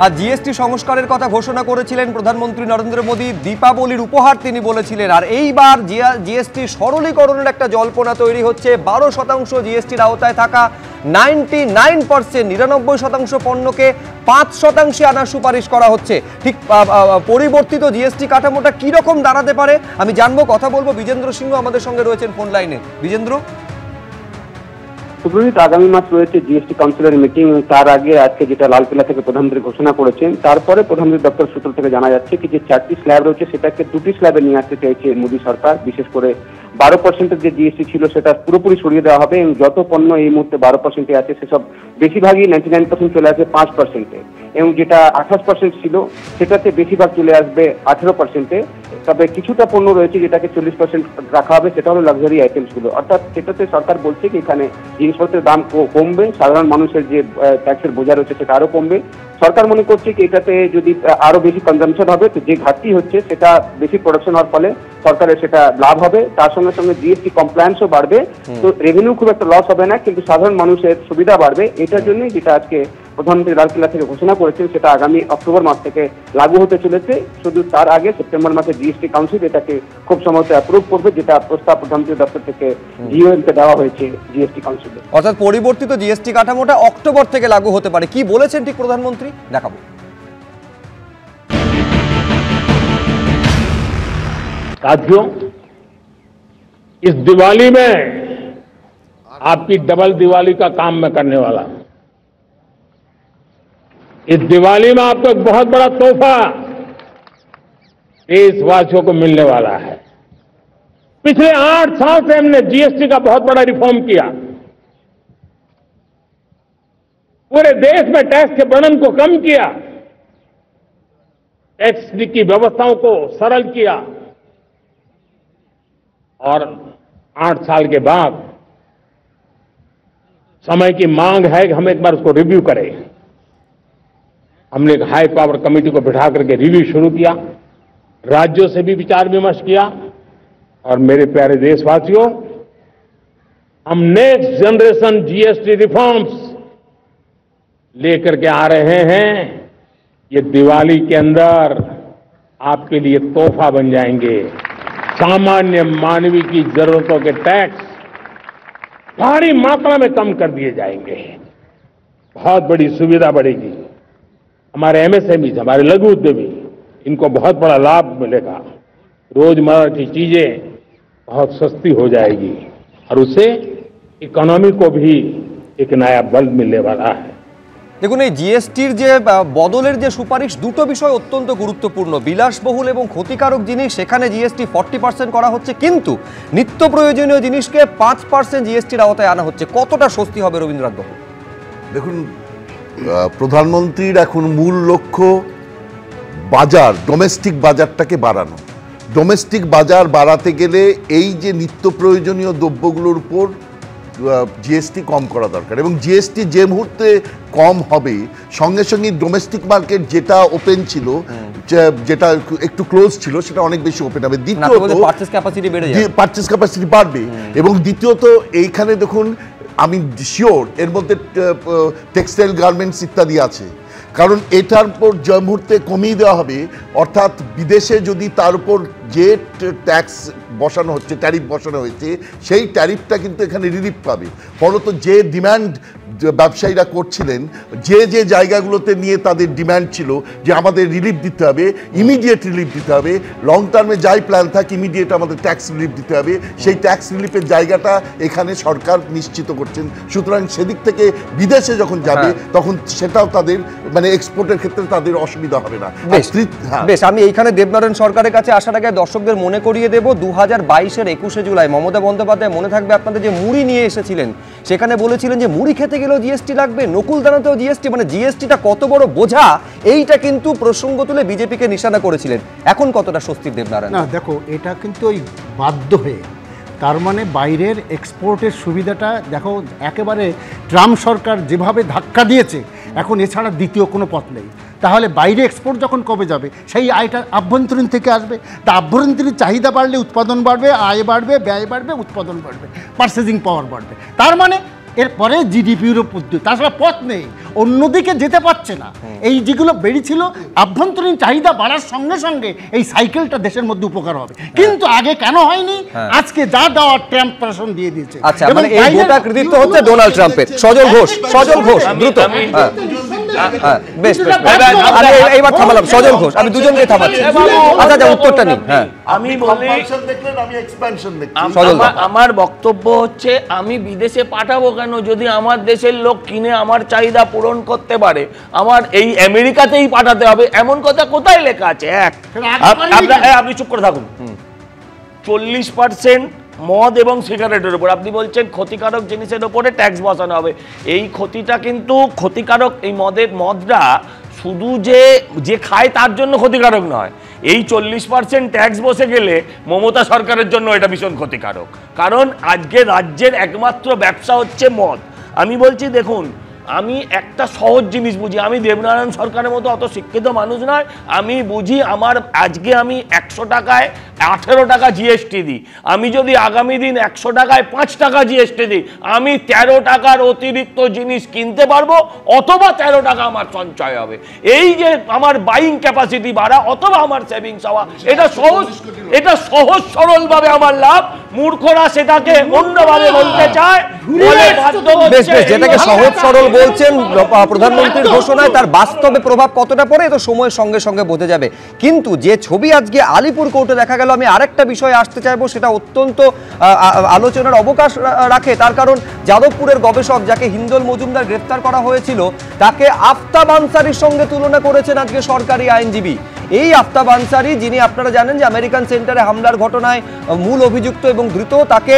আর GST সংস্কারের কথা ঘোষণা করেছিলেন প্রধানমন্ত্রী নরেন্দ্র মোদী, দীপাবলির উপহার তিনি বলেছিলেন। আর এইবার জিএসটি সরলীকরণের একটা জল্পনা তৈরি হচ্ছে। 12% জিএসটির আওতায় থাকা 99%, 99% পণ্যকে 5% আনার সুপারিশ করা হচ্ছে। ঠিক পরিবর্তিত জিএসটি কাঠামোটা কি রকম দাঁড়াতে পারে আমি জানবো, কথা বলবো। বিজেন্দ্র সিংহ আমাদের সঙ্গে রয়েছেন ফোন লাইনে। বিজেন্দ্র, সুব্রজিৎ, আগামী মাস রয়েছে জিএসটি কাউন্সিলের মিটিং। তার আগে আজকে যেটা লালকেল্লা থেকে প্রধানমন্ত্রী ঘোষণা করেছেন, তারপরে প্রধানমন্ত্রী দপ্তর সূত্র থেকে জানা যাচ্ছে কি যে 4টি স্ল্যাব রয়েছে সেটাকে 2টি স্ল্যাবে নিয়ে আসতে চাইছে মোদী সরকার। বিশেষ করে 12% যে জিএসটি ছিল সেটা পুরোপুরি সরিয়ে দেওয়া হবে এবং যত পণ্য এই মুহূর্তে 12% আছে সেসব বেশিরভাগই 99% চলে আসবে 5%, এবং যেটা 28% ছিল সেটাতে বেশিরভাগ চলে আসবে 18%। তবে কিছুটা পণ্য রয়েছে যেটাকে 40% রাখা হবে, সেটা হলো লাক্সারি আইটেমসগুলো। অর্থাৎ সেটাতে সরকার বলছে কি এখানে জিনিসপত্রের দাম কমবে, সাধারণ মানুষের যে ট্যাক্সের বোঝা রয়েছে সেটা আরো কমবে। সরকার মনে করছে কি এটাতে যদি আরো বেশি কনজাম্পশন হবে তো যে ঘাটতি হচ্ছে সেটা বেশি প্রোডাকশন হওয়ার ফলে সরকারের সেটা লাভ হবে। তার সঙ্গে সঙ্গে জিএসটি কমপ্লায়েন্সও বাড়বে, তো রেভিনিউ খুব একটা লস হবে না, কিন্তু সাধারণ মানুষের সুবিধা বাড়বে। এটার জন্যই যেটা আজকে প্রধানমন্ত্রী লালকেল্লা থেকে ঘোষণা করেছেন সেটা আগামী অক্টোবর মাস থেকে লাগু হতে চলেছে। শুধু তার আগে সেপ্টেম্বর মাসে জিএসটি কাউন্সিল এটাকে খুব সম্ভবত অ্যাপ্রুভ করবে, যেটা প্রস্তাব প্রধানমন্ত্রী দপ্তর থেকে জিওএমকে দেওয়া হয়েছে জিএসটি কাউন্সিলে। অর্থাৎ পরিবর্তিত জিএসটি কাঠামোটা অক্টোবর থেকে লাগু হতে পারে। কি বলেছেন ঠিক প্রধানমন্ত্রী, দেখাবো। साथियों, इस दिवाली में आपकी डबल दिवाली का काम मैं करने वाला हूं। इस दिवाली में आपको एक बहुत बड़ा तोहफा देशवासियों को मिलने वाला है। पिछले 8 साल से हमने जीएसटी का बहुत बड़ा रिफॉर्म किया, पूरे देश में टैक्स के बर्डन को कम किया, टैक्स की व्यवस्थाओं को सरल किया, और 8 साल के बाद समय की मांग है कि हम एक बार उसको रिव्यू करें। हमने एक हाई पावर कमेटी को बिठा करके रिव्यू शुरू किया, राज्यों से भी विचार विमर्श किया, और मेरे प्यारे देशवासियों, हम नेक्स्ट जनरेशन जीएसटी रिफॉर्म्स लेकर के आ रहे हैं। ये दिवाली के अंदर आपके लिए तोहफा बन जाएंगे। सामान्य मानवीय की जरूरतों के टैक्स भारी मात्रा में कम कर दिए जाएंगे, बहुत बड़ी सुविधा बढ़ेगी। हमारे एमएसएमई, हमारे लघु उद्यमी, इनको बहुत बड़ा लाभ मिलेगा। रोजमर्रा की चीजें बहुत सस्ती हो जाएगी और उससे इकोनॉमी को भी एक नया बल मिलने वाला है। দেখুন, এই জিএসটির যে বদলের যে সুপারিশ, দুটো বিষয় অত্যন্ত গুরুত্বপূর্ণ। বিলাসবহুল এবং ক্ষতিকারক জিনিস সেখানে জিএসটি 40% করা হচ্ছে, কিন্তু নিত্য প্রয়োজনীয় জিনিসকে 5% জিএসটির আওতায় আনা হচ্ছে। কতটা স্বস্তি হবে রবীন্দ্রনাথ বাবু? দেখুন, প্রধানমন্ত্রীর এখন মূল লক্ষ্য বাজার, ডোমেস্টিক বাজারটাকে বাড়ানো। ডোমেস্টিক বাজার বাড়াতে গেলে এই যে নিত্য প্রয়োজনীয় দ্রব্যগুলোর উপর জিএসটি কম করা দরকার, এবং জিএসটি যে মুহূর্তে কম হবে সঙ্গে সঙ্গে ডোমেস্টিক মার্কেট যেটা ওপেন ছিল, যেটা একটু ক্লোজ ছিল, সেটা অনেক বেশি ওপেন হবে। দ্বিতীয়ত পারচেজ ক্যাপাসিটি বাড়বে, এবং দ্বিতীয়ত এইখানে দেখুন, আমি শিওর এর মধ্যে টেক্সটাইল, গার্মেন্টস ইত্যাদি আছে, কারণ এটার উপর যে মুহূর্তে কমিয়ে দেওয়া হবে, অর্থাৎ বিদেশে যদি তার উপর যে ট্যাক্স বসানো হচ্ছে, ট্যারিফ বসানো হয়েছে, সেই ট্যারিফটা কিন্তু এখানে রিলিফ পাবে। ফলত যে ডিম্যান্ড ব্যবসায়ীরা করছিলেন, যে যে জায়গাগুলোতে নিয়ে তাদের ডিম্যান্ড ছিল যে আমাদের রিলিফ দিতে হবে, ইমিডিয়েট রিলিফ দিতে হবে, লং টার্মে যাই প্ল্যান থাকে ইমিডিয়েট আমাদের ট্যাক্স রিলিফ দিতে হবে, সেই ট্যাক্স রিলিফের জায়গাটা এখানে সরকার নিশ্চিত করছেন। সুতরাং সেদিক থেকে বিদেশে যখন যাবে তখন সেটাও তাদের মানে এক্সপোর্টের ক্ষেত্রে তাদের অসুবিধা হবে না। বেশ, আমি এইখানে দেবনারায়ণ সরকারের কাছে আসার আগে দর্শকদের মনে করিয়ে দেব, 2022-এর 21শে জুলাই মমতা বন্দ্যোপাধ্যায়, মনে থাকবে আপনাদের, যে মুড়ি নিয়ে এসেছিলেন, সেখানে বলেছিলেন যে মুড়ি খেতে গেলেও জিএসটি লাগবে, নকুল দানাতেও জিএসটি, মানে জিএসটিটা কত বড় বোঝা, এইটা কিন্তু প্রসঙ্গ তুলে বিজেপিকে নিশানা করেছিলেন। এখন কতটা স্বস্তির দেবনারায়ণ? না দেখো, এটা কিন্তু ওই বাধ্য হয়ে, তার মানে বাইরের এক্সপোর্টের সুবিধাটা দেখো, একেবারে ট্রাম্প সরকার যেভাবে ধাক্কা দিয়েছে, এখন এছাড়া দ্বিতীয় কোনো পথ নেই। তাহলে বাইরে এক্সপোর্ট যখন কমে যাবে, সেই আয়টা আভ্যন্তরীণ থেকে আসবে। তা আভ্যন্তরীণ চাহিদা বাড়লে উৎপাদন বাড়বে, আয় বাড়বে, ব্যয় বাড়বে, উৎপাদন বাড়বে, পারচেজিং পাওয়ার বাড়বে। তার মানে এরপরে জিডিপির উপর তাছাড়া পথ নেই, অন্যদিকে যেতে পারছে না। এই যেগুলো বেরিয়েছিল আভ্যন্তরীণ চাহিদা বাড়ার সঙ্গে সঙ্গে এই সাইকেলটা দেশের মধ্যে উপকার হবে, কিন্তু আগে কেন হয়নি? আজকে যা দেওয়ার ট্রাম্প প্রশাসন দিয়ে দিয়েছে। আচ্ছা, মানে এই গোটা কৃতিত্ব হচ্ছে ডোনাল্ড ট্রাম্পের। সজল ঘোষ দ্রুত। বেশ বেশ, আমি এইবার থামালাম সজল ঘোষ, আমি দুজনকে থামাচ্ছি। আচ্ছা উত্তরটা নিন। হ্যাঁ, আমি বলি আমার বক্তব্য হচ্ছে আমি বিদেশে পাঠাবো কেন যদি আমার দেশের লোক কিনে আমার চাহিদা পূরণ করতে পারে? আমার এই আমেরিকাতেই পাঠাতে হবে এমন কথা কোথায় লেখা আছে? আপনি চুপ করে থাকুন। 40% মদ এবং সিগারেটের উপর আপনি বলছেন ক্ষতিকারক জিনিসের উপরে ট্যাক্স বসানো হবে। এই ক্ষতিটা কিন্তু ক্ষতিকারক, এই মদটা শুধু যে খায় তার জন্য ক্ষতিকারক নয়। এই 40% ট্যাক্স বসে গেলে মমতা সরকারের জন্য এটা ভীষণ ক্ষতিকারক, কারণ আজকে রাজ্যের একমাত্র ব্যবসা হচ্ছে মদ। আমি বলছি দেখুন, আমি একটা সহজ জিনিস বুঝি, আমি দেবনারায়ণ সরকারের মতো অত শিক্ষিত মানুষ নয়, আমি বুঝি আমার আজকে আমি 100 টাকায় 18 টাকা জিএসটি দিই, আমি যদি আগামী দিন 100 টাকায় 5 টাকা জিএসটি দিই, আমি 13 টাকার অতিরিক্ত জিনিস কিনতে পারবো, অথবা 13 টাকা আমার সঞ্চয় হবে। এই যে আমার বাইং ক্যাপাসিটি বাড়া অথবা আমার সেভিংস হওয়া, এটা সহজ সরলভাবে আমার লাভ। মূর্খরা সেটাকে অন্যভাবে বলতে চায়, যেটাকে সহজ সরল বলছেন প্রধানমন্ত্রীর ঘোষণায়, তার বাস্তবে প্রভাব কতটা পড়ে তো সময়ের সঙ্গে সঙ্গে বোঝা যাবে। কিন্তু যে ছবি আজকে আলিপুর কোর্টে দেখা গেল, আমি আরেকটা বিষয়ে আসতে চাইবো, সেটা অত্যন্ত আলোচনার অবকাশ রাখে। তার কারণ যাদবপুরের গবেষক যাকে হিন্দোল মজুমদার গ্রেফতার করা হয়েছিল, তাকে আফতাব আনসারির সঙ্গে তুলনা করেছেন আজকে সরকারি আইনজীবী। এই আফতাব আনসারি, যিনি আপনারা জানেন যে আমেরিকান সেন্টারে হামলার ঘটনায় মূল অভিযুক্ত এবং ধৃত, তাকে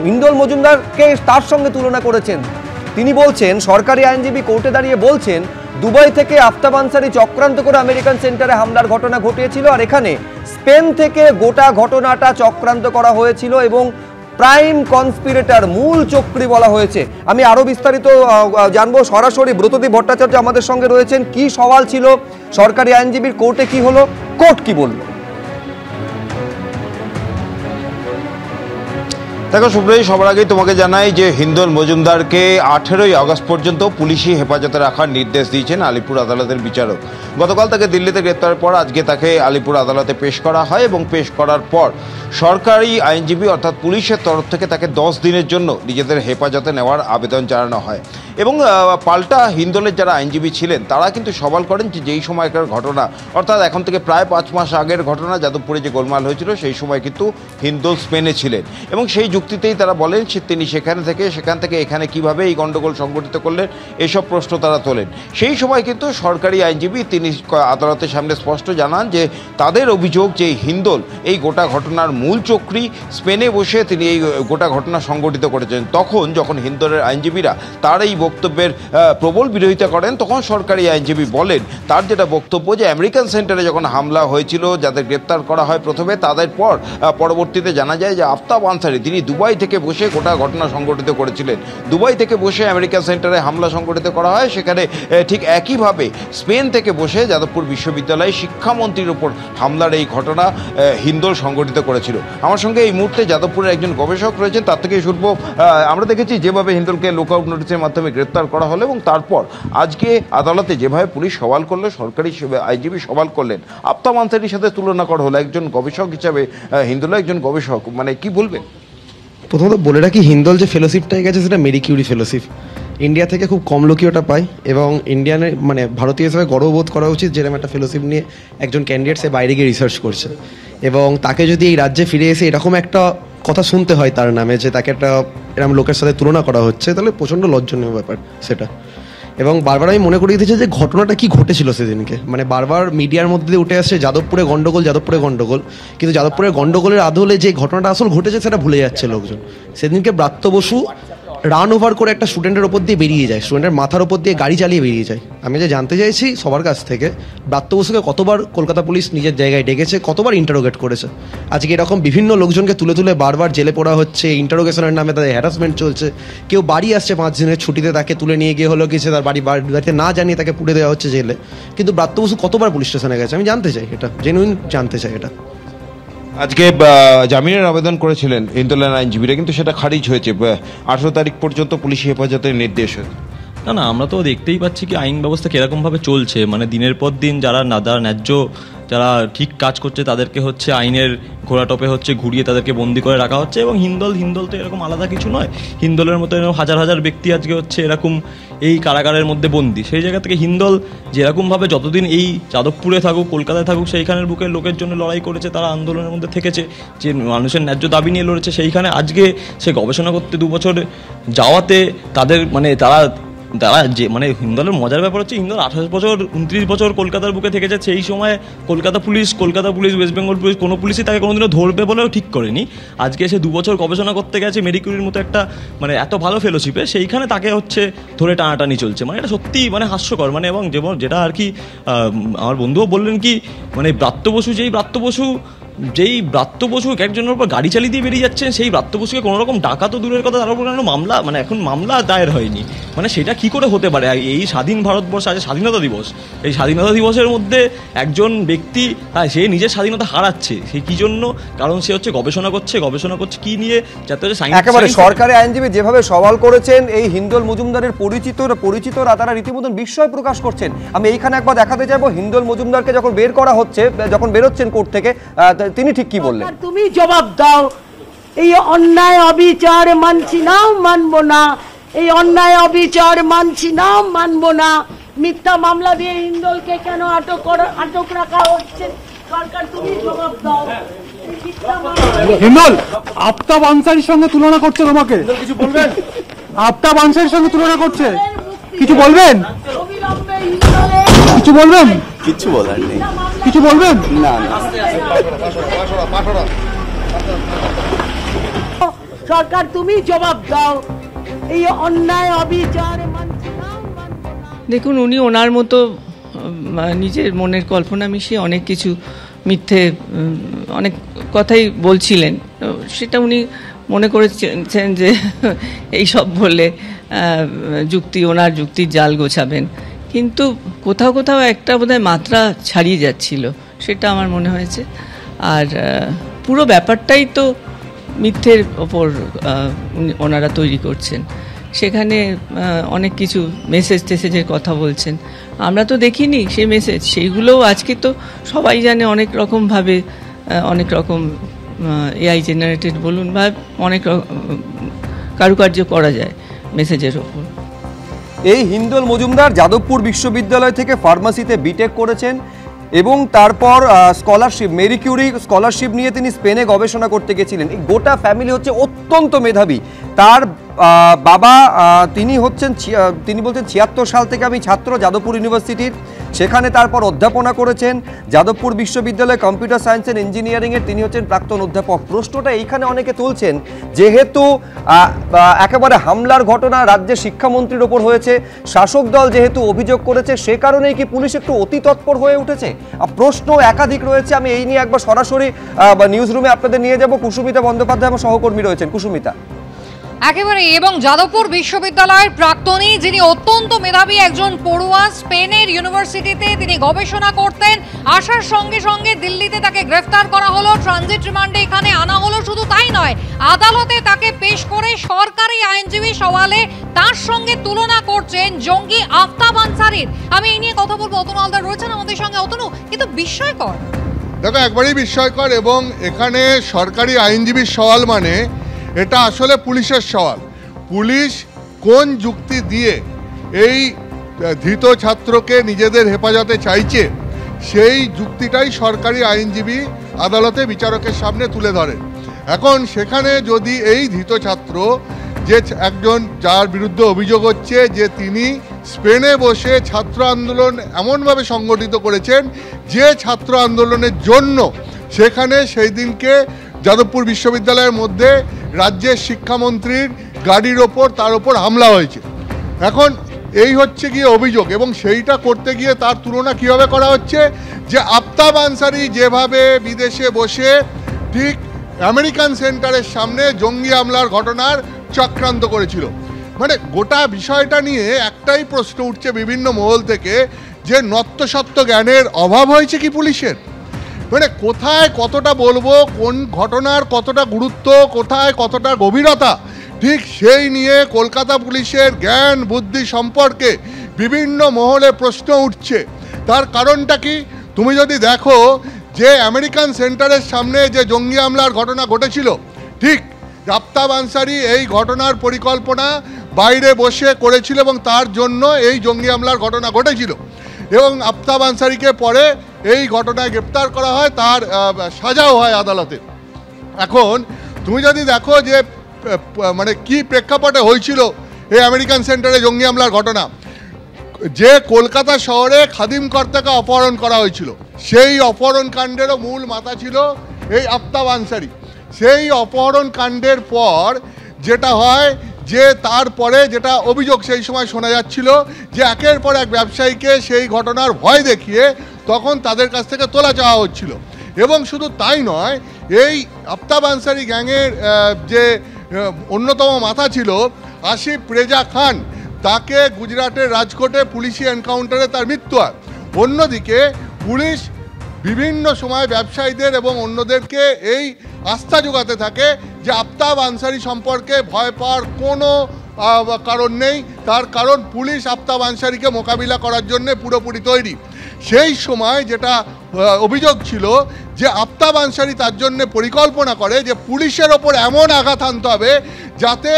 হিন্দোল মজুমদারকে তার সঙ্গে তুলনা করেছেন। তিনি বলছেন, সরকারি আইনজীবী কোর্টে দাঁড়িয়ে বলছেন, দুবাই থেকে আফতাব আনসারি চক্রান্ত করে আমেরিকান সেন্টারে হামলার ঘটনা ঘটিয়েছিল, আর এখানে স্পেন থেকে গোটা ঘটনাটা চক্রান্ত করা হয়েছিল এবং প্রাইম কনস্পিরেটর, মূল চক্রী বলা হয়েছে। আমি আরো বিস্তারিত জানবো, সরাসরি ব্রতদীপ ভট্টাচার্য আমাদের সঙ্গে রয়েছেন। কি সওয়াল ছিল সরকারি আইনজীবীর, কোর্টে কি হলো, কোর্ট কি বলল? দেখো সুব্রত, সবার আগেই তোমাকে জানাই যে হিন্দোল মজুমদারকে 18ই আগস্ট পর্যন্ত পুলিশি হেফাজতে রাখার নির্দেশ দিয়েছেন আলিপুর আদালতের বিচারক। গতকাল তাকে দিল্লিতে গ্রেপ্তারের পর আজকে তাকে আলিপুর আদালতে পেশ করা হয় এবং পেশ করার পর সরকারি আইনজীবী অর্থাৎ পুলিশের তরফ থেকে তাকে 10 দিনের জন্য নিজেদের হেফাজতে নেওয়ার আবেদন জানানো হয়। এবং পাল্টা হিন্দোলের যারা আইনজীবী ছিলেন তারা কিন্তু সওয়াল করেন যে যেই সময়কার ঘটনা, অর্থাৎ এখন থেকে প্রায় 5 মাস আগের ঘটনা, যাদবপুরে যে গোলমাল হয়েছিল, সেই সময় কিন্তু হিন্দোল স্পেনে ছিলেন এবং সেই যুক্তিতেই তারা বলেন তিনি সেখান থেকে এখানে কিভাবে এই গণ্ডগোল সংগঠিত করলেন, এসব প্রশ্ন তারা তোলেন। সেই সময় কিন্তু সরকারি আইনজীবী তিনি আদালতের সামনে স্পষ্ট জানান যে তাদের অভিযোগ যে হিন্দোল এই গোটা ঘটনার মূল চক্রী, স্পেনে বসে তিনি এই গোটা ঘটনা সংগঠিত করেছেন। যখন হিন্দোলের আইনজীবীরা তার এই বক্তব্যের প্রবল বিরোধিতা করেন, তখন সরকারি আইনজীবী বলেন তার যেটা বক্তব্য যে আমেরিকান সেন্টারে যখন হামলা হয়েছিল, যাদের গ্রেপ্তার করা হয় প্রথমে, তাদের পরবর্তীতে জানা যায় যে আফতাব আনসারি তিনি দুবাই থেকে বসে গোটা ঘটনা সংগঠিত করেছিলেন। দুবাই থেকে বসে আমেরিকান সেন্টারে হামলা সংগঠিত করা হয়, সেখানে ঠিক একইভাবে স্পেন থেকে বসে যাদবপুর বিশ্ববিদ্যালয়ে শিক্ষামন্ত্রীর উপর হামলার এই ঘটনা হিন্দোল সংগঠিত করেছিল। আমার সঙ্গে এই মুহূর্তে যাদবপুরের একজন গবেষক রয়েছেন, তার থেকে শুনবো। আমরা দেখেছি যেভাবে হিন্দোলকে লুক আউট নোটিসের মাধ্যমে গ্রেপ্তার করা হলো এবং তারপর আজকে আদালতে যেভাবে পুলিশ সওয়াল করলো, সরকারি আইনজীবী সওয়াল করলেন, আফতাব আনসারির সাথে তুলনা করা হলো। একজন গবেষক হিসাবে হিন্দোল একজন গবেষক, মানে কি বলবেন? প্রথমত বলে রাখি, হিন্দোল যে ফেলোশিপটাই গেছে সেটা মেরি কিউরি ফেলোশিপ। ইন্ডিয়া থেকে খুব কম লোকই ওটা পায় এবং ইন্ডিয়ানের মানে ভারতীয় হিসেবে গর্ববোধ করা উচিত যেরকম একটা ফেলোশিপ নিয়ে একজন ক্যান্ডিডেট সে বাইরে গিয়ে রিসার্চ করছে এবং তাকে যদি এই রাজ্যে ফিরে এসে এরকম একটা কথা শুনতে হয় তার নামে যে তাকে একটা এরকম লোকের সাথে তুলনা করা হচ্ছে, তাহলে প্রচণ্ড লজ্জনীয় ব্যাপার সেটা। এবং বারবার আমি মনে করিয়ে দিয়েছি যে ঘটনাটা কি ঘটেছিল সেদিনকে, মানে বারবার মিডিয়ার মধ্যে দিয়ে উঠে আসছে যাদবপুরে গন্ডগোল, কিন্তু যাদবপুরের গন্ডগোলের আদলে যে ঘটনাটা আসল ঘটেছে সেটা ভুলে যাচ্ছে লোকজন। সেদিনকে ব্রাত্য বসু রান ওভার করে একটা স্টুডেন্টের ওপর দিয়ে বেরিয়ে যায়, স্টুডেন্টের মাথার ওপর দিয়ে গাড়ি চালিয়ে বেরিয়ে যায়। আমি যে জানতে চাইছি সবার কাছ থেকে, ব্রাত্য বসুকে কতবার কলকাতা পুলিশ নিজের জায়গায় ডেকেছে, কতবার ইন্টারোগেট করেছে। আজকে এরকম বিভিন্ন লোকজনকে তুলে বারবার জেলে পড়া হচ্ছে, ইন্টারোগেশনের নামে তাদের হ্যারাসমেন্ট চলছে। কেউ বাড়ি আসছে 5 দিনের ছুটিতে, তাকে তুলে নিয়ে গিয়ে হলো কি সে তার বাড়িতে না জানিয়ে তাকে পুড়ে দেওয়া হচ্ছে জেলে। কিন্তু ব্রাত্য বসু কতবার পুলিশ স্টেশনে গেছে আমি জানতে চাই, এটা জেনুইন জানতে চাই এটা। আজকে জামিনের আবেদন করেছিলেন হিন্দোলের আইনজীবীরা, কিন্তু সেটা খারিজ হয়েছে। 18 তারিখ পর্যন্ত পুলিশি হেফাজতের নির্দেশ হয়েছে। না, আমরা তো দেখতেই পাচ্ছি কি আইন ব্যবস্থা কীরকমভাবে চলছে। মানে দিনের পর দিন যারা ন্যায্য, যারা ঠিক কাজ করছে তাদেরকে হচ্ছে আইনের ঘোড়াটপে হচ্ছে ঘুরিয়ে তাদেরকে বন্দি করে রাখা হচ্ছে। এবং হিন্দল তো এরকম আলাদা কিছু নয়। হিন্দলের মতো এরকম হাজার হাজার ব্যক্তি আজকে হচ্ছে এরকম এই কারাগারের মধ্যে বন্দি। সেই জায়গা থেকে হিন্দল যেরকমভাবে যতদিন এই যাদবপুরে থাকুক, কলকাতায় থাকুক, সেইখানের বুকে লোকের জন্য লড়াই করেছে, তারা আন্দোলনের মধ্যে থেকেছে, যে মানুষের ন্যায্য দাবি নিয়ে লড়েছে, সেইখানে আজকে সে গবেষণা করতে 2 বছর যাওয়াতে তাদের মানে তারা যে মানে হিন্দলের মজার ব্যাপার হচ্ছে হিন্দল 28 বছর 29 বছর কলকাতার বুকে থেকেছে। সেই সময় Kolkata police, West Bengal police, কোনো পুলিশই তাকে কোনোদিনও ধরবে বলেও ঠিক করেনি। আজকে সে 2 বছর গবেষণা করতে গেছে মেরি কিউরির মতো একটা মানে এত ভালো ফেলোশিপে, সেইখানে তাকে হচ্ছে ধরে টানাটানি চলছে। মানে এটা সত্যি মানে হাস্যকর। মানে এবং যেটা আর কি আমার বন্ধুও বললেন কি মানে ব্রাত্য বসু একজনের উপর গাড়ি চালিয়ে দিয়ে বেরিয়ে যাচ্ছেন, সেই ব্রাত্য বসুকে কোনো রকম ডাকা তো দূরের কথা, তার উপর মামলা মানে এখন মামলা দায়ের হয়নি। মানে সেটা কি করে হতে পারে? এই স্বাধীন ভারতবর্ষ, আজ স্বাধীনতা দিবস, এই স্বাধীনতা দিবসের মধ্যে একজন ব্যক্তি সে নিজের স্বাধীনতা হারাচ্ছে। সে কি জন্য? কারণ সে হচ্ছে গবেষণা করছে কি নিয়ে, যাতে একেবারে সরকারি আইনজীবী যেভাবে সওয়াল করেছেন এই হিন্দল মজুমদারের পরিচিতরা তারা রীতিমতন বিস্ময় প্রকাশ করছেন। আমি এইখানে একবার দেখাতে চাইবো হিন্দল মজুমদারকে যখন বের করা হচ্ছে, যখন বেরোচ্ছেন কোর্ট থেকে, তিনি ঠিক কি বললেন? তুমি জবাব দাও। এই অন্যায় অবিচার মানছি না, মানবো না। এই অন্যায় অবিচার মানছি না, মানবো না। মিথ্যা মামলা দিয়ে হিন্দলকে কেন আটক রাখা হচ্ছে? সরকার তুমি জবাব দাও। হিন্দল আফতাব আনসারির সঙ্গে তুলনা করছে তোমাকে, কিছু বলবেন? আফতাব আনসারির সঙ্গে তুলনা করছে, কিছু বলবেন? কিছু বলবেন? কিছু বলার নেই। কিছু বলবেন? না। সরকার তুমি জবাব দাও। এই অন্যায় অবিচার মানছি না, মানবো না। দেখুন, উনি ওনার মতো নিজের মনের কল্পনা মিশিয়ে অনেক কিছু মিথ্যে অনেক কথাই বলছিলেন। সেটা উনি মনে করেছেন যে এইসব বলে ওনার যুক্তির জাল গোছাবেন। কিন্তু কোথাও একটা বোধহয় মাত্রা ছাড়িয়ে যাচ্ছিল, সেটা আমার মনে হয়েছে। আর পুরো ব্যাপারটাই তো মিথ্যের ওপর ওনারা তৈরি করছেন। সেখানে অনেক কিছু টেসেজের কথা বলছেন, আমরা তো দেখিনি সেই মেসেজ। সেইগুলোও আজকে তো সবাই জানে অনেক রকমভাবে, অনেক রকম এআই জেনারেটেড বলুন বা অনেক কারুকার্য করা যায় মেসেজের ওপর। এই হিন্দল মজুমদার যাদবপুর বিশ্ববিদ্যালয় থেকে ফার্মাসিতে বিটেক করেছেন এবং তারপর স্কলারশিপ, মেরি কিউরি স্কলারশিপ নিয়ে তিনি স্পেনে গবেষণা করতে গেছিলেন। এই গোটা ফ্যামিলি হচ্ছে অত্যন্ত মেধাবী। তার বাবা তিনি বলছেন 76 সাল থেকে আমি ছাত্র যাদবপুর ইউনিভার্সিটির, সেখানে তারপর অধ্যাপনা করেছেন। যাদবপুর বিশ্ববিদ্যালয়ে কম্পিউটার সায়েন্স অ্যান্ড ইঞ্জিনিয়ারিংয়ের তিনি হচ্ছেন প্রাক্তন অধ্যাপক। প্রশ্নটা এইখানে অনেকে তুলছেন, যেহেতু একেবারে হামলার ঘটনা রাজ্যের শিক্ষামন্ত্রীর ওপর হয়েছে, শাসক দল যেহেতু অভিযোগ করেছে, সে কারণেই কি পুলিশ একটু অতি তৎপর হয়ে উঠেছে? প্রশ্ন একাধিক রয়েছে। আমি এই নিয়ে একবার সরাসরি নিউজ রুমে আপনাদের নিয়ে যাব। কুসুমিতা বন্দ্যোপাধ্যায় আমার সহকর্মী রয়েছেন। কুসুমিতা। একেবারে, এবং যাদবপুর বিশ্ববিদ্যালয়ের প্রাক্তনী, যিনি অত্যন্ত মেধাবী একজন পড়ুয়া, স্পেনের ইউনিভার্সিটিতে তিনি গবেষণা করতেন। আসার সঙ্গে সঙ্গে দিল্লিতে তাকে গ্রেফতার করা হলো, ট্রানজিট রিমান্ডে এখানে আনা হলো। শুধু তাই নয়, আদালতে তাকে পেশ করে সরকারি আইনজীবী সওয়ালে তার সঙ্গে তুলনা করছেন জঙ্গি আফতাব আনসারির। আমি এই নিয়ে কথা বলবো, অতনু হালদার রয়েছেন আমাদের সঙ্গে। অতনু, কিন্তু বিস্ময়কর, দেখো একবারই বিস্ময়কর। এবং এখানে সরকারি আইনজীবীর সওয়াল মানে এটা আসলে পুলিশের সওয়াল। পুলিশ কোন যুক্তি দিয়ে এই ধৃত ছাত্রকে নিজেদের হেফাজতে চাইছে, সেই যুক্তিটাই সরকারি আইনজীবী আদালতে বিচারকের সামনে তুলে ধরে। এখন সেখানে যদি এই ধৃত ছাত্র, যে একজন যার বিরুদ্ধে অভিযোগ হচ্ছে যে তিনি স্পেনে বসে ছাত্র আন্দোলন এমনভাবে সংগঠিত করেছেন যে ছাত্র আন্দোলনের জন্য সেখানে সেই দিনকে যাদবপুর বিশ্ববিদ্যালয়ের মধ্যে রাজ্যের শিক্ষামন্ত্রীর গাড়ির ওপর তার ওপর হামলা হয়েছে, এখন এই হচ্ছে গিয়ে অভিযোগ। এবং সেইটা করতে গিয়ে তার তুলনা কীভাবে করা হচ্ছে, যে আফতাব আনসারি যেভাবে বিদেশে বসে ঠিক আমেরিকান সেন্টারের সামনে জঙ্গি হামলার ঘটনার চক্রান্ত করেছিল। মানে গোটা বিষয়টা নিয়ে একটাই প্রশ্ন উঠছে বিভিন্ন মহল থেকে, যে নত্যসত্ত্ব জ্ঞানের অভাব হয়েছে কি পুলিশের? মানে কোথায় কতটা বলবো, কোন ঘটনার কতটা গুরুত্ব, কোথায় কতটা গভীরতা, ঠিক সেই নিয়ে কলকাতা পুলিশের জ্ঞান বুদ্ধি সম্পর্কে বিভিন্ন মহলে প্রশ্ন উঠছে। তার কারণটা কি? তুমি যদি দেখো যে আমেরিকান সেন্টারের সামনে যে জঙ্গি হামলার ঘটনা ঘটেছিল, ঠিক আফতাব আনসারি এই ঘটনার পরিকল্পনা বাইরে বসে করেছিল এবং তার জন্য এই জঙ্গি হামলার ঘটনা ঘটেছিল এবং আফতাব আনসারিকে পরে এই ঘটনায় গ্রেপ্তার করা হয়, তার সাজাও হয় আদালতে। এখন তুমি যদি দেখো যে মানে কি প্রেক্ষাপটে হয়েছিল এই আমেরিকান সেন্টারে জঙ্গি হামলার ঘটনা, যে কলকাতা শহরে খাদিম কর্তাকে অপহরণ করা হয়েছিল, সেই অপহরণ কাণ্ডেরও মূল মাথা ছিল এই আফতাব আনসারি। সেই অপহরণ কাণ্ডের পর যেটা হয় যে তারপরে যেটা অভিযোগ সেই সময় শোনা যাচ্ছিল যে একের পর এক ব্যবসায়ীকে সেই ঘটনার ভয় দেখিয়ে তখন তাদের কাছ থেকে তোলা চাওয়া হচ্ছিল। এবং শুধু তাই নয়, এই আফতাব আনসারি গ্যাংয়ের যে অন্যতম মাথা ছিল আসিফ রেজা খান, তাকে গুজরাটের রাজকোটে পুলিশি এনকাউন্টারে তার মৃত্যু হয়। অন্যদিকে পুলিশ বিভিন্ন সময় ব্যবসায়ীদের এবং অন্যদেরকে এই আস্থা যোগাতে থাকে যে আফতাব আনসারি সম্পর্কে ভয় পাওয়ার কোনো কারণ নেই, তার কারণ পুলিশ আফতাব আনসারিকে মোকাবিলা করার জন্য পুরোপুরি তৈরি। সেই সময় যেটা অভিযোগ ছিল যে আফতাব আনসারি তার জন্য পরিকল্পনা করে যে পুলিশের ওপর এমন আঘাত আনতে হবে যাতে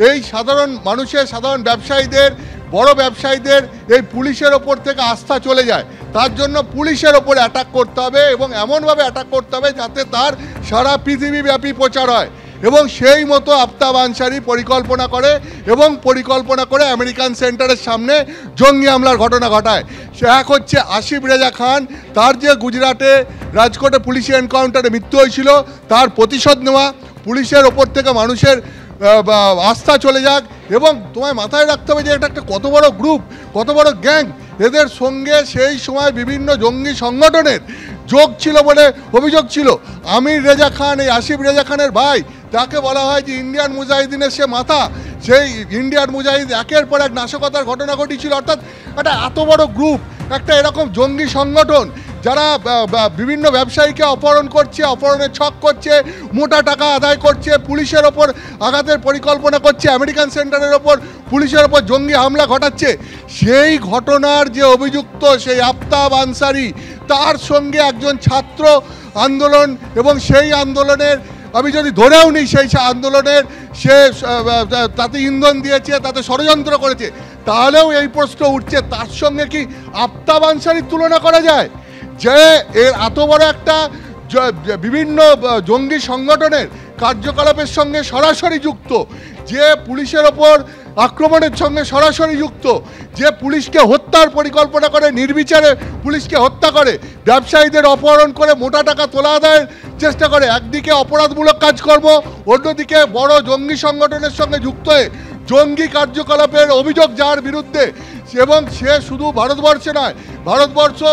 এই সাধারণ মানুষের, সাধারণ ব্যবসায়ীদের, বড় ব্যবসায়ীদের এই পুলিশের ওপর থেকে আস্থা চলে যায়। তার জন্য পুলিশের ওপর অ্যাটাক করতে হবে এবং এমনভাবে অ্যাটাক করতে হবে যাতে তার সারা পৃথিবীব্যাপী প্রচার হয়। এবং সেই মতো আফতাব আনসারি পরিকল্পনা করে আমেরিকান সেন্টারের সামনে জঙ্গি হামলার ঘটনা ঘটায়। সে এক হচ্ছে আসিফ রেজা খান, তার যে গুজরাটে রাজকোটে পুলিশি এনকাউন্টারে মৃত্যু হয়েছিল তার প্রতিশোধ নেওয়া, পুলিশের ওপর থেকে মানুষের আস্থা চলে যাক। এবং তোমায় মাথায় রাখতে হবে যে এটা একটা কত বড় গ্রুপ, কত বড় গ্যাং, এদের সঙ্গে সেই সময় বিভিন্ন জঙ্গি সংগঠনের যোগ ছিল বলে অভিযোগ ছিল। আমির রেজা খান, এই আসিফ রেজা খানের ভাই, তাকে বলা হয় যে ইন্ডিয়ান মুজাহিদিনের সে মাথা। সেই ইন্ডিয়ান মুজাহিদ একের পর এক নাশকতার ঘটনা ঘটেছিল। অর্থাৎ একটা এত বড় গ্রুপ, একটা এরকম জঙ্গি সংগঠন যারা বিভিন্ন ব্যবসায়ীকে অপহরণ করছে, অপহরণের ছক করছে, মোটা টাকা আদায় করছে, পুলিশের ওপর আঘাতের পরিকল্পনা করছে, আমেরিকান সেন্টারের ওপর পুলিশের ওপর জঙ্গি হামলা ঘটাচ্ছে, সেই ঘটনার যে অভিযুক্ত সেই আফতাব আনসারি, তার সঙ্গে একজন ছাত্র আন্দোলন এবং সেই আন্দোলনের আমি যদি ধরেও নিই সেই আন্দোলনের সে তাতে ইন্ধন দিয়েছে, তাতে ষড়যন্ত্র করেছে, তাহলেও এই প্রশ্ন উঠছে তার সঙ্গে কি আফতাব আনসারির তুলনা করা যায় যে এর এত বড় একটা বিভিন্ন জঙ্গি সংগঠনের কার্যকলাপের সঙ্গে সরাসরি যুক্ত, যে পুলিশের ওপর আক্রমণের সঙ্গে সরাসরি যুক্ত, যে পুলিশকে হত্যার পরিকল্পনা করে, নির্বিচারে পুলিশকে হত্যা করে, ব্যবসায়ীদের অপহরণ করে মোটা টাকা তোলা আদায়ের চেষ্টা করে, একদিকে অপরাধমূলক কাজকর্ম, অন্যদিকে বড় জঙ্গি সংগঠনের সঙ্গে যুক্ত হয়ে জঙ্গি কার্যকলাপের অভিযোগ যার বিরুদ্ধে, এবং সে শুধু ভারতবর্ষে নয়,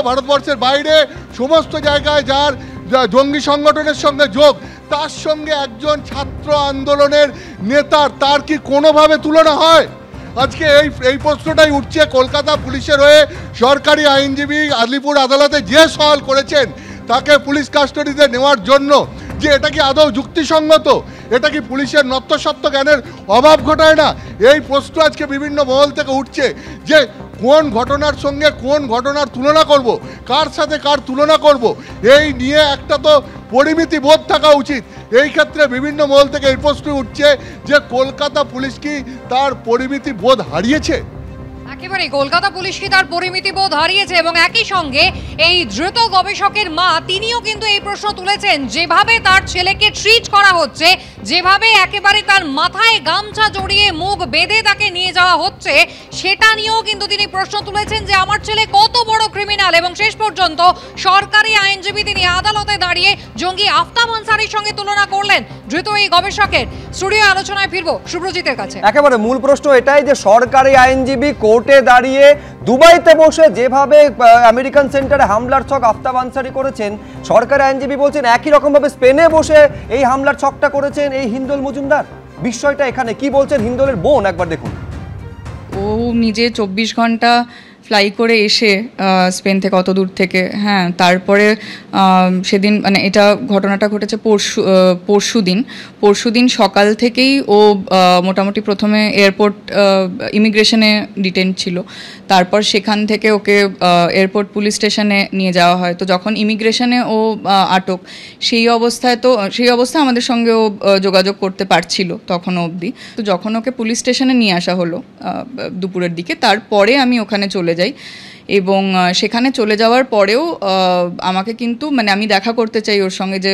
ভারতবর্ষের বাইরে সমস্ত জায়গায় যার জঙ্গি সংগঠনের সঙ্গে যোগ, তার সঙ্গে একজন ছাত্র আন্দোলনের নেতার তার কি কোনোভাবে তুলনা হয়? আজকে এই প্রশ্নটাই উঠছে। কলকাতা পুলিশের হয়ে সরকারি আইনজীবী আলিপুর আদালতে যে সওয়াল করেছেন তাকে পুলিশ কাস্টডিতে নেওয়ার জন্য, যে এটা কি আদৌ যুক্তিসঙ্গত, এটা কি পুলিশের নত্যসত্ত্ব জ্ঞানের অভাব ঘটায় না? এই প্রশ্ন আজকে বিভিন্ন মহল থেকে উঠছে যে কোন ঘটনার সঙ্গে কোন ঘটনার তুলনা করব, কার সাথে কার তুলনা করব, এই নিয়ে একটা তো পরিমিতি বোধ থাকা উচিত। এই ক্ষেত্রে বিভিন্ন মহল থেকে এই প্রশ্ন উঠছে যে কলকাতা পুলিশ কি তার পরিমিতি বোধ হারিয়েছে? একেবারে কলকাতা পুলিশ কি তার পরিমিতি বোধ হারিয়েছে? এবং একই সঙ্গে এই ধৃত গবেষকের মা, তিনিও কিন্তু এই প্রশ্ন তুলেছেন, যেভাবে তার ছেলেকে ট্রিট করা হচ্ছে, যেভাবে একেবারে তার মাথায় গামছা জড়িয়ে মুখ বেঁধে তাকে নিয়ে যাওয়া হচ্ছে, সেটা নিয়েও কিন্তু তিনি প্রশ্ন তুলেছেন যে আমার ছেলে কত বড় ক্রিমিনাল। এবং শেষ পর্যন্ত সরকারি আইনজীবী তিনি আদালতে দাঁড়িয়ে জঙ্গি আফতাব আনসারির সঙ্গে তুলনা করলেন ধৃত এই গবেষকের। স্টুডিও আলোচনায় ফিরবো সুব্রজিতের কাছে। একেবারে মূল প্রশ্ন এটাই যে সরকারি আইনজীবী কোর্টে দাঁড়িয়ে দুবাইতে বসে যেভাবে আমেরিকান সেন্টারে হামলার ছক আফতাব আনসারি করেছেন, সরকারি আইনজীবী বলছেন একই রকম ভাবে স্পেনে বসে এই হামলার ছকটা করেছেন এই হিন্দোল মজুমদার। বিষয়টা এখানে কি বলছেন হিন্দোলের বোন, একবার দেখুন। ও নিজে 24 ঘন্টা ফ্লাই করে এসে স্পেন থেকে অত দূর থেকে, হ্যাঁ, তারপরে সেদিন মানে এটা ঘটনাটা ঘটেছে পরশু দিন সকাল থেকেই ও মোটামুটি প্রথমে এয়ারপোর্ট ইমিগ্রেশনে ডিটেন ছিল, তারপর সেখান থেকে ওকে এয়ারপোর্ট পুলিশ স্টেশনে নিয়ে যাওয়া হয়। তো যখন ইমিগ্রেশনে ও আটক, সেই অবস্থায় আমাদের সঙ্গে ও যোগাযোগ করতে পারছিল তখনও অবধি। তো যখন ওকে পুলিশ স্টেশনে নিয়ে আসা হলো দুপুরের দিকে, তারপরে আমি ওখানে চলে যাই এবং সেখানে চলে যাওয়ার পরেও আমাকে কিন্তু মানে আমি দেখা করতে চাই ওর সঙ্গে, যে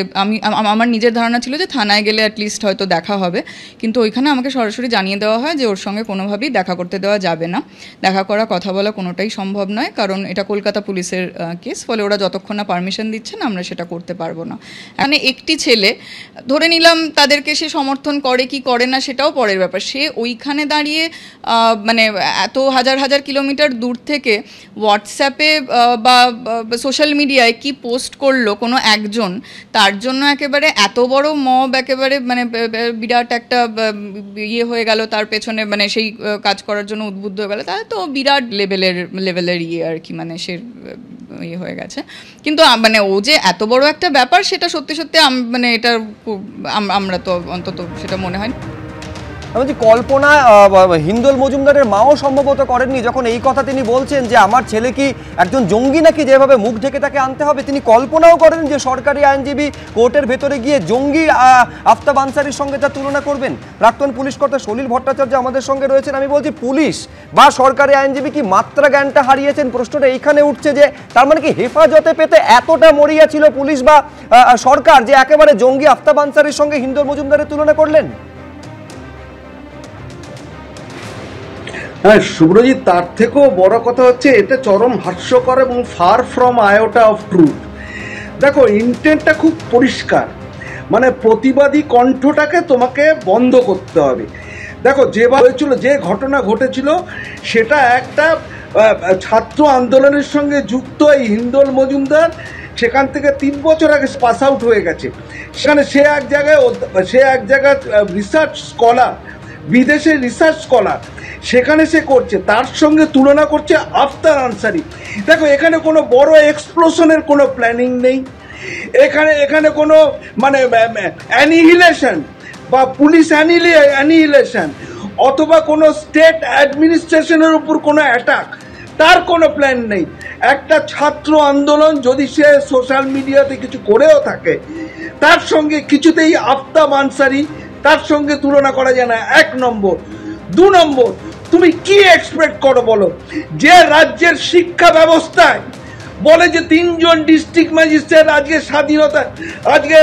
আমার নিজের ধারণা ছিল যে থানায় গেলে অ্যাটলিস্ট হয়তো দেখা হবে, কিন্তু ওইখানে আমাকে সরাসরি জানিয়ে দেওয়া হয় যে ওর সঙ্গে কোনোভাবেই দেখা করতে দেওয়া যাবে না, দেখা করা কথা বলা কোনোটাই সম্ভব নয়, কারণ এটা কলকাতা পুলিশের কেস, ফলে ওরা যতক্ষণ না পারমিশন দিচ্ছে না আমরা সেটা করতে পারবো না। মানে একটি ছেলে ধরে নিলাম তাদেরকে সে সমর্থন করে কি করে না সেটাও পরের ব্যাপার, সে ওইখানে দাঁড়িয়ে মানে এত হাজার হাজার কিলোমিটার দূর থেকে হোয়াটসঅ্যাপে বা সোশ্যাল মিডিয়ায় কি পোস্ট করলো কোনো একজন, তার জন্য একেবারে এত বড় মব একেবারে মানে বিরাট একটা ইয়ে হয়ে গেল তার পেছনে, মানে সেই কাজ করার জন্য উদ্বুদ্ধ হয়ে গেল, তাহলে তো বিরাট লেভেলের ইয়ে আর কি, মানে সে ইয়ে হয়ে গেছে। কিন্তু মানে ও যে এত বড় একটা ব্যাপার সেটা সত্যি সত্যি মানে এটা আমরা তো অন্তত সেটা মনে হয়। আমি বলছি কল্পনা হিন্দোল মজুমদারের মাও সম্ভবত করেননি যখন এই কথা তিনি বলছেন যে আমার ছেলে কি একজন জঙ্গি নাকি, যেভাবে মুখ ঢেকে তাকে আনতে হবে, তিনি কল্পনাও করেন যে সরকারি আইনজীবী কোর্টের ভেতরে গিয়ে জঙ্গি আফতাব আনসারির সঙ্গে তার তুলনা করবেন। প্রাক্তন পুলিশ কর্তা সলিল ভট্টাচার্য আমাদের সঙ্গে রয়েছেন। আমি বলছি পুলিশ বা সরকারি আইনজীবী কি মাত্রা জ্ঞানটা হারিয়েছেন, প্রশ্নটা এইখানে উঠছে যে তার মানে কি হেফাজতে পেতে এতটা মরিয়া ছিল পুলিশ বা সরকার যে একেবারে জঙ্গি আফতাব আনসারির সঙ্গে হিন্দোল মজুমদারের তুলনা করলেন? হ্যাঁ শুভ্রজিৎ, তার থেকেও বড় কথা হচ্ছে এটা চরম হাস্যকর এবং far from iota of truth. দেখো ইন্টেন্টটা খুব পরিষ্কার, মানে প্রতিবাদী কণ্ঠটাকে তোমাকে বন্ধ করতে হবে। দেখো যেভাবে হয়েছিল, যে ঘটনা ঘটেছিল সেটা একটা ছাত্র আন্দোলনের সঙ্গে যুক্ত এই হিন্দোল মজুমদার, সেখান থেকে 3 বছর আগে পাস আউট হয়ে গেছে, সেখানে সে এক জায়গায় রিসার্চ স্কলার, বিদেশের রিসার্চ স্কলার, সেখানে সে করছে, তার সঙ্গে তুলনা করছে আফতার আনসারি। দেখো এখানে কোনো বড় এক্সপ্লোশনের কোনো প্ল্যানিং নেই, এখানে কোনো মানে অ্যানিহিলেশন বা পুলিশ অ্যানিহিলেশন অথবা কোনো স্টেট অ্যাডমিনিস্ট্রেশনের উপর কোনো অ্যাটাক, তার কোনো প্ল্যান নেই। একটা ছাত্র আন্দোলন যদি সে সোশ্যাল মিডিয়াতে কিছু করেও থাকে, তার সঙ্গে কিছুতেই আফতাব আনসারি তার সঙ্গে তুলনা করা যায় না, 1 নম্বর। 2 নম্বর, তুমি কি এক্সপেক্ট করো বলো, যে রাজ্যের শিক্ষা ব্যবস্থায় বলে যে 3 জন ডিস্ট্রিক্ট ম্যাজিস্ট্রেট আজকে স্বাধীনতা, আজকে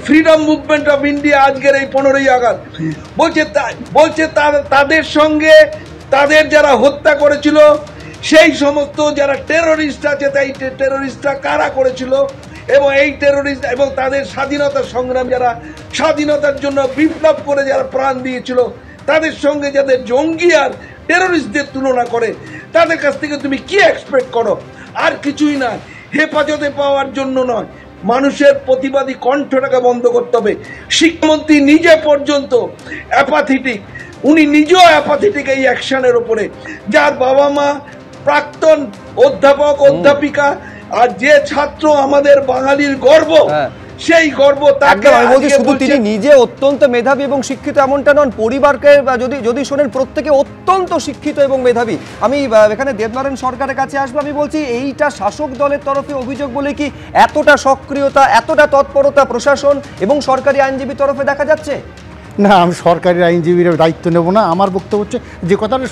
ফ্রিডম মুভমেন্ট অফ ইন্ডিয়া, আজকের এই 15ই আগস্ট বলছে তাদের সঙ্গে তাদের যারা হত্যা করেছিল সেই সমস্ত যারা টেরোরিস্ট আছে, তাই টেরোরিস্টরা কারা করেছিল এবং এই টেরোরিস্ট এবং তাদের স্বাধীনতা সংগ্রাম, যারা স্বাধীনতার জন্য বিপ্লব করে যারা প্রাণ দিয়েছিল, তাদের সঙ্গে যাদের জঙ্গি আর টেরোরিস্টদের তুলনা করে, তাদের কাছ থেকে তুমি কি এক্সপেক্ট করো? আর কিছুই না, হেফাজতে পাওয়ার জন্য নয়, মানুষের প্রতিবাদী কণ্ঠটাকে বন্ধ করতে হবে। শিক্ষামন্ত্রী নিজে পর্যন্ত অ্যাপাথেটিক, উনি নিজেও অ্যাপাথেটিক এই অ্যাকশনের উপরে, যার বাবা মা প্রাক্তন অধ্যাপক অধ্যাপিকা, আর যে ছাত্র আমাদের বাঙালির গর্ব, সেই গর্ব তাকে। শুধু তিনি নিজে অত্যন্ত মেধাবী এবং শিক্ষিত এমনটা নন, পরিবারকে যদি শোনেন প্রত্যেকে অত্যন্ত শিক্ষিত এবং মেধাবী। আমি এখানে দেবনারায়ণ সরকারের কাছে আসবো। আমি বলছি এইটা শাসক দলের তরফে অভিযোগ বলে কি এতটা সক্রিয়তা, এতটা তৎপরতা প্রশাসন এবং সরকারি আইনজীবীর তরফে দেখা যাচ্ছে? না, আমি সরকারি আইনজীবীর দায়িত্ব নেব না। আমার বক্তব্য হচ্ছে যে কথাটা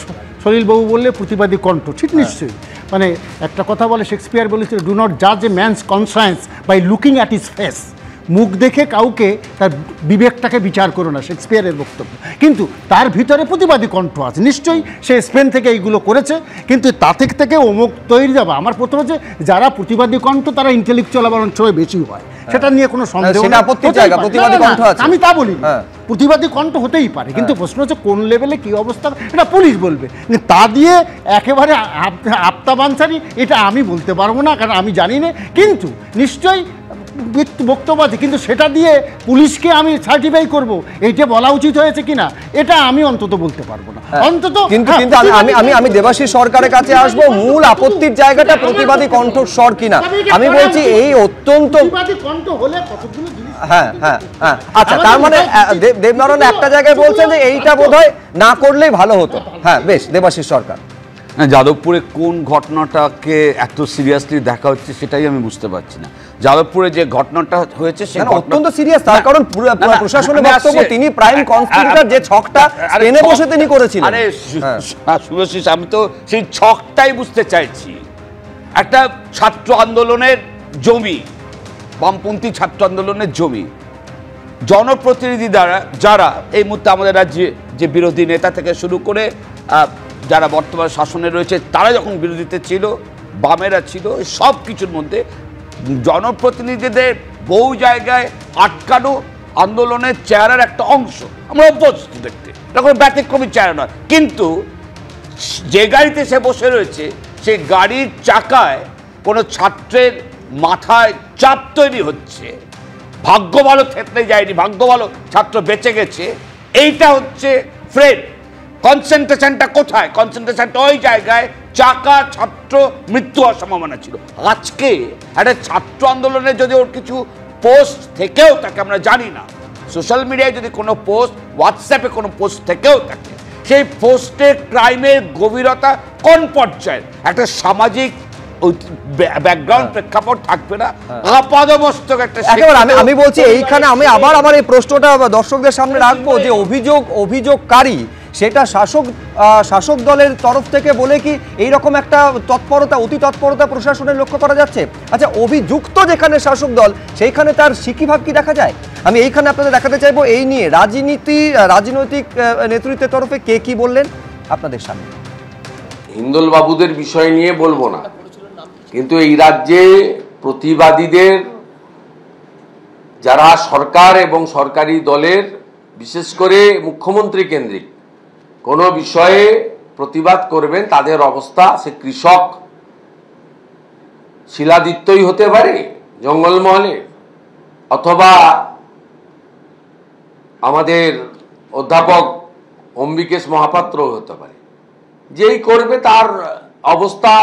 সলিলবাবু বললে প্রতিবাদী কণ্ঠ, ঠিক নিশ্চয়ই। মানে একটা কথা বলে, শেক্সপিয়ার বলেছিল, ডু নট জাজ a man's conscience by looking at his face. মুখ দেখে কাউকে তার বিবেকটাকে বিচার করো না, শেক্সপিয়ারের বক্তব্য। কিন্তু তার ভিতরে প্রতিবাদী কণ্ঠ আছে, নিশ্চয়ই সে স্পেন থেকে এইগুলো করেছে, কিন্তু তাতে থেকে অমুক তৈরি যাবে। আমার প্রথম হচ্ছে যারা প্রতিবাদী কণ্ঠ তারা ইন্টেলেকচুয়াল আবার অনেক সময় বেশি হয়, সেটা নিয়ে কোনো সন্দেহ নেই। আমি তা বলি, প্রতিবাদী কণ্ঠ হতেই পারে, কিন্তু প্রশ্ন হচ্ছে কোন লেভেলে কী অবস্থা, এটা পুলিশ বলবে। তা দিয়ে একেবারে আফতাব আনসারি এটা আমি বলতে পারবো না, কারণ আমি জানি না। কিন্তু নিশ্চয়ই বক্তব্য আছে, কিন্তু সেটা দিয়ে পুলিশকে আমি সার্টিফাই করব এইটা বলা উচিত হয়েছে কিনা এটা আমি অন্তত বলতে পারবো না। অন্তত কিন্তু আমি দেবাশিস সরকারের কাছে আসবো। মূল আপত্তির জায়গাটা প্রতিবাদী কণ্ঠস্বর কিনা। আমি বলছি এই অত্যন্ত প্রতিবাদী কণ্ঠ হলে কতগুলো জিনিস। হ্যাঁ হ্যাঁ হ্যাঁ, আচ্ছা, তার মানে দেবনারায়ণ একটা জায়গায় বলছেন যে এইটা বোধহয় না করলেই ভালো হতো। হ্যাঁ বেশ, দেবাশিস সরকার। যাদবপুরে কোন ঘটনাটাকে এত সিরিয়াসলি দেখা হচ্ছে সেটাই আমি বুঝতে পারছি না। যাদবপুরে যে ঘটনাটা হয়েছে সেটা অত্যন্ত সিরিয়াস, তার কারণ প্রশাসনের বক্তব্য তিনি প্রাইম কনস্পিরেটর, যে ছকটা স্পেনে বসে তিনি করেছিলেন। আরে শুভশিস, আমি তো সেই ছকটাই বুঝতে চাইছি। একটা ছাত্র আন্দোলনের জমি, বামপন্থী ছাত্র আন্দোলনের জমি, জনপ্রতিনিধি দ্বারা যারা এই মুহূর্তে আমাদের রাজ্যে যে বিরোধী নেতা থেকে শুরু করে যারা বর্তমান শাসনে রয়েছে, তারা যখন বিরোধীতে ছিল, বামেরা ছিল, সব কিছুর মধ্যে জনপ্রতিনিধিদের বহু জায়গায় আটকানো আন্দোলনের চেহারার একটা অংশ আমরা অভ্যস্ত দেখতে। এরকম ব্যতিক্রমী চেহারা নয়, কিন্তু যে গাড়িতে সে বসে রয়েছে সেই গাড়ির চাকায় কোনো ছাত্রের মাথায় চাপ তৈরি হচ্ছে, ভাগ্য ভালো থেতলে যায়নি, ভাগ্য ভালো ছাত্র বেঁচে গেছে। এইটা হচ্ছে ফ্রেম। কনসেন্ট্রেশনটা কোথায়? কনসেন্ট্রেশনটা ওই জায়গায় চাকা ছাত্র মৃত্যু হওয়ার সম্ভাবনা ছিল। আজকে একটা ছাত্র আন্দোলনের যদি ওর কিছু পোস্ট থেকেও থাকে, আমরা জানি না, সোশ্যাল মিডিয়ায় যদি কোনো পোস্ট, হোয়াটসঅ্যাপে কোনো পোস্ট থেকেও থাকে, সেই পোস্টের ক্রাইমের গভীরতা কোন পর্যায়ের একটা সামাজিক ব্যাকগ্রাউন্ড প্রেক্ষাপট থাকবে না, আপাদমস্তক একটা। আমি বলছি এইখানে আমি আবার এই প্রশ্নটা দর্শকদের সামনে রাখবো যে অভিযোগকারী সেটা শাসক দলের তরফ থেকে বলে কি এইরকম একটা তৎপরতা, অতি তৎপরতা প্রশাসনের লক্ষ্য করা যাচ্ছে? আচ্ছা, অভিযুক্ত যেখানে শাসক দল সেইখানে তার সিকিভাব কি দেখা যায়? আমি এইখানে আপনাদের দেখাতে চাইবো এই নিয়ে রাজনৈতিক নেতৃত্বের তরফে কে কি বললেন আপনাদের সামনে। হিন্দল বাবুদের বিষয় নিয়ে বলবো না, কিন্তু এই রাজ্যে প্রতিবাদীদের যারা সরকার এবং সরকারি দলের, বিশেষ করে মুখ্যমন্ত্রী কেন্দ্রিক কোনো বিষয়ে প্রতিবাদ করবেন, তাদের অবস্থা, সে কৃষক শিলাদিত্যই হতে পারে জঙ্গলমহলে, অথবা আমাদের অধ্যাপক অম্বিকেশ মহাপাত্র হতে পারে। যেই করবে তার অবস্থা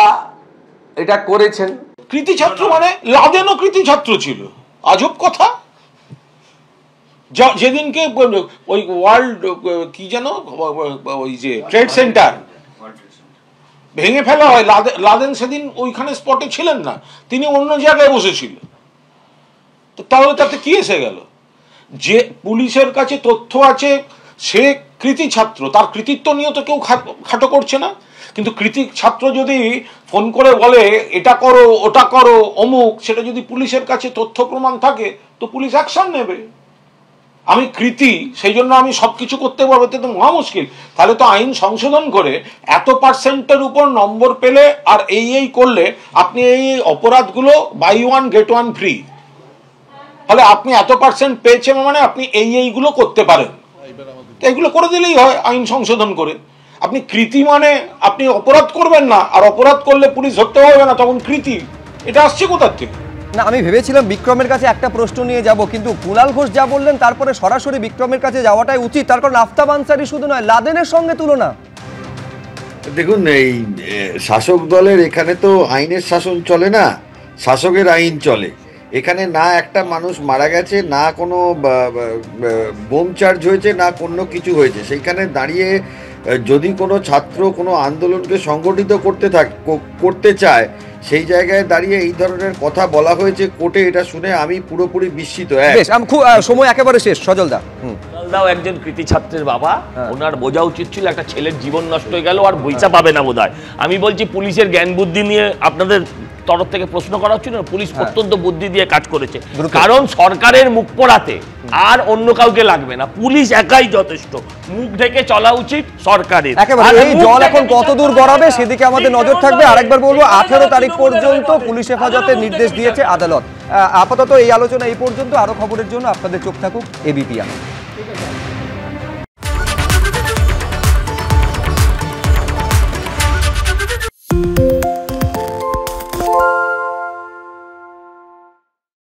এটা করেছেন। কৃতি ছাত্র মানে লাদেনও কৃতি ছাত্র ছিল, আজব কথা। যেদিনকে ওই ওয়ার্ল্ড কি যেন ওই যে ট্রেড সেন্টার ভেঙে ফেলা হয়, লাদেন সেদিন ওইখানে স্পটে ছিলেন না, তিনি অন্য জায়গায় বসেছিল। তো তাহলে তাতে কি এসে গেল? যে পুলিশের কাছে তথ্য আছে সে কৃতি ছাত্র, তার কৃতিত্ব নিয়ে তো কেউ খাটো করছে না। কিন্তু কৃতি ছাত্র যদি ফোন করে বলে এটা করো ওটা করো অমুক, সেটা যদি পুলিশের কাছে তথ্য প্রমাণ থাকে তো পুলিশ অ্যাকশন নেবে। আমি কৃতি, সেই জন্য আমি সবকিছু করতে পারবো, তো মহা মুশকিল। তাহলে তো আইন সংশোধন করে এত পার্সেন্টের উপর নম্বর পেলে আর এই করলে আপনি এই অপরাধগুলো buy one get one free, তাহলে আপনি এত পার্সেন্ট পেয়েছেন মানে আপনি এইগুলো করতে পারেন, এইগুলো করে দিলেই হয় আইন সংশোধন করে। আপনি কৃতি মানে আপনি অপরাধ করবেন না, আর অপরাধ করলে পুলিশ ধরতে হবে না, তখন কৃতি। এটা আসছে কোথার থেকে? না, আমি ভেবেছিলাম বিক্রমের কাছে একটা প্রশ্ন নিয়ে যাব, কিন্তু কুণাল ঘোষ যা বললেন তারপরে সরাসরি বিক্রমের কাছে যাওয়াটাই উচিত। তার কারণ আফতাব আনসারি শুধু নয়, লাদেনের সঙ্গে তুলনা। দেখুন, এই শাসক দলের এখানে তো আইনের শাসন চলে না, শাসকের আইন চলে। এখানে না একটা মানুষ মারা গেছে, না কোনো বোম চার্জ হয়েছে, না কোনো কিছু হয়েছে। সেইখানে দাঁড়িয়ে যদি কোনো ছাত্র কোনো আন্দোলনকে সংগঠিত করতে চায়, সেই জায়গায় দাঁড়িয়ে এই ধরনের কথা বলা হয়েছে কোর্টে, এটা শুনে আমি পুরোপুরি বিস্মিত। সময় একেবারে শেষ। সজলদা একজন কৃতি ছাত্রের বাবা, ওনার বোঝা উচিত ছিল একটা ছেলের জীবন নষ্ট হয়ে গেল আর পয়সা পাবে না বোধহয়। আমি বলছি পুলিশের জ্ঞান বুদ্ধি নিয়ে আপনাদের তরফ থেকে প্রশ্ন করা হচ্ছে না, পুলিশ অত্যন্ত বুদ্ধি দিয়ে কাজ করেছে, কারণ সরকারের মুখ পড়াতে আর অন্য কাউকে লাগবে না, পুলিশ একাই যথেষ্ট। মুখ ঢেকে চলা উচিত সরকারের। একেবারে এই জল এখন কতদূর গড়াবে সেদিকে আমাদের নজর থাকবে। আরেকবার বলবো, 18 তারিখ পর্যন্ত পুলিশ হেফাজতের নির্দেশ দিয়েছে আদালত। আপাতত এই আলোচনা এই পর্যন্ত। আরো খবরের জন্য আপনাদের চোখ থাকুক এবিপি।